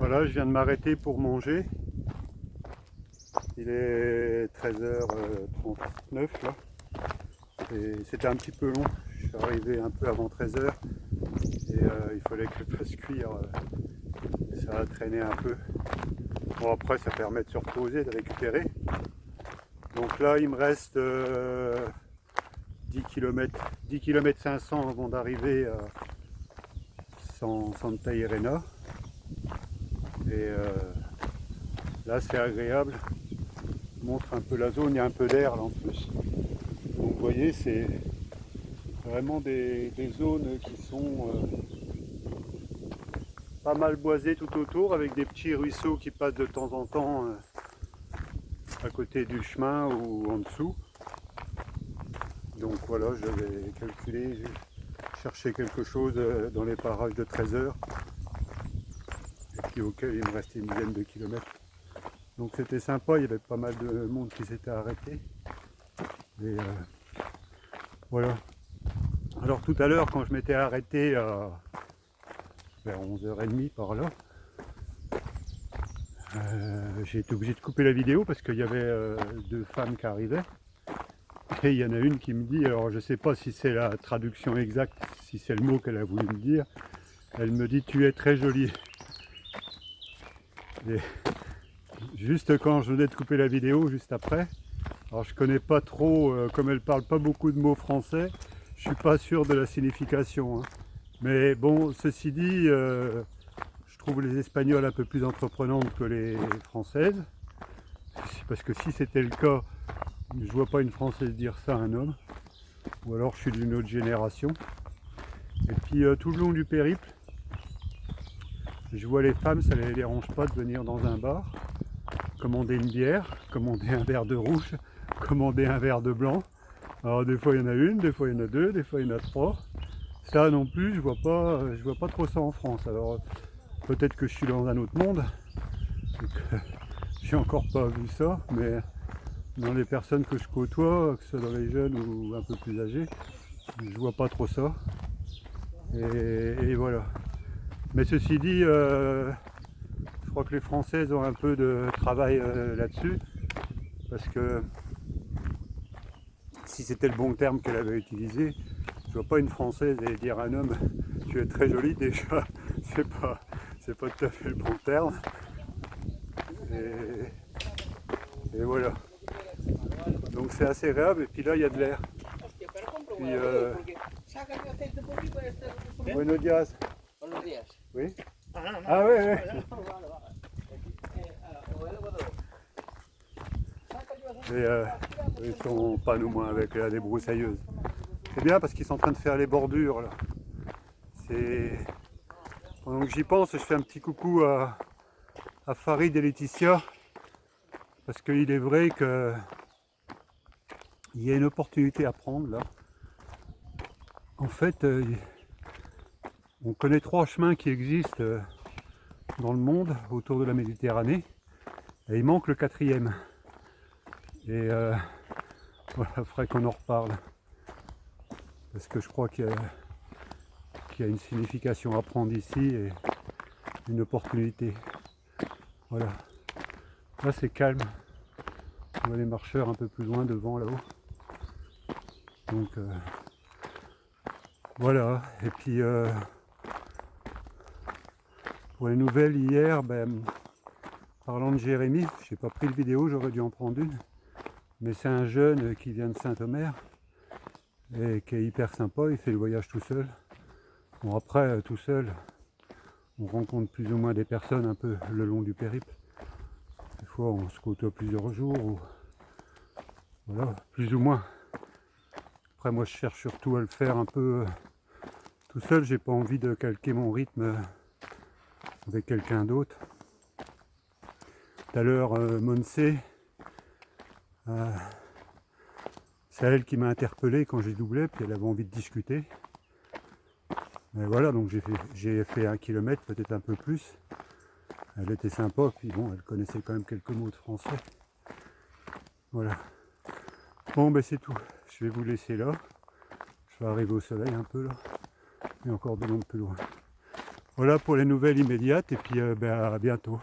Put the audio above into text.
Voilà, je viens de m'arrêter pour manger. Il est 13h39 là. Et c'était un petit peu long. Je suis arrivé un peu avant 13h et il fallait que je fasse cuire. Ça a traîné un peu. Bon, après, ça permet de se reposer, de récupérer. Donc là, il me reste 10 km 500 avant d'arriver à Santa Irena. Et là, c'est agréable. Je montre un peu la zone, il y a un peu d'air là en plus. Donc vous voyez, c'est vraiment des zones qui sont pas mal boisées tout autour, avec des petits ruisseaux qui passent de temps en temps à côté du chemin ou en dessous. Donc voilà, je vais calculer, chercher quelque chose dans les parages de 13 heures, et puis auquel il me restait une dizaine de kilomètres. Donc c'était sympa, il y avait pas mal de monde qui s'était arrêté. Et voilà. Alors tout à l'heure, quand je m'étais arrêté vers 11h30 par là, j'ai été obligé de couper la vidéo parce qu'il y avait deux femmes qui arrivaient. Et il y en a une qui me dit, alors je ne sais pas si c'est la traduction exacte, si c'est le mot qu'elle a voulu me dire, elle me dit tu es très jolie. Et juste quand je venais de couper la vidéo, juste après, alors je connais pas trop, comme elle parle pas beaucoup de mots français, je suis pas sûr de la signification. Hein. Mais bon, ceci dit, je trouve les Espagnols un peu plus entreprenantes que les Françaises. Parce que si c'était le cas, je vois pas une Française dire ça à un homme. Ou alors je suis d'une autre génération. Et puis tout le long du périple, je vois les femmes, ça ne les dérange pas de venir dans un bar, commander une bière, commander un verre de rouge, commander un verre de blanc. Alors des fois il y en a une, des fois il y en a deux, des fois il y en a trois. Ça non plus, je vois pas trop ça en France. Alors peut-être que je suis dans un autre monde, et que j'ai encore pas vu ça, mais dans les personnes que je côtoie, que ce soit dans les jeunes ou un peu plus âgés, je vois pas trop ça. Et voilà. Mais ceci dit, je crois que les Françaises ont un peu de travail là-dessus, parce que si c'était le bon terme qu'elle avait utilisé, je vois pas une Française et dire à un homme tu es très jolie, déjà c'est pas tout à fait le bon terme. Et voilà. Donc c'est assez agréable, et puis là il y a de l'air. Puis buenos días. Buenos días. Oui. Ah oui, oui. Et ils sont pas nous moins avec la débroussailleuse. C'est bien parce qu'ils sont en train de faire les bordures là. Pendant que j'y pense, je fais un petit coucou à Farid et Laetitia, parce qu'il est vrai qu'il y a une opportunité à prendre là. En fait, on connaît trois chemins qui existent dans le monde autour de la Méditerranée, et il manque le quatrième. Et voilà, il faudrait qu'on en reparle, parce que je crois qu'il y a une signification à prendre ici et une opportunité. Voilà. Là c'est calme. On voit les marcheurs un peu plus loin devant là-haut. Donc voilà. Et puis pour les nouvelles hier, parlant de Jérémy, j'ai pas pris de vidéo, j'aurais dû en prendre une. Mais c'est un jeune qui vient de Saint-Omer et qui est hyper sympa, il fait le voyage tout seul. Bon après tout seul, on rencontre plus ou moins des personnes un peu le long du périple. Des fois on se côtoie plusieurs jours, ou voilà, plus ou moins. Après moi je cherche surtout à le faire un peu tout seul, j'ai pas envie de calquer mon rythme avec quelqu'un d'autre. Tout à l'heure Monse, c'est elle qui m'a interpellé quand j'ai doublé, puis elle avait envie de discuter. Mais voilà, donc j'ai fait 1 kilomètre, peut-être un peu plus. Elle était sympa, puis bon, elle connaissait quand même quelques mots de français. Voilà. Bon, ben c'est tout. Je vais vous laisser là. Je vais arriver au soleil un peu là. Et encore de long plus loin. Voilà pour les nouvelles immédiates et puis ben, à bientôt.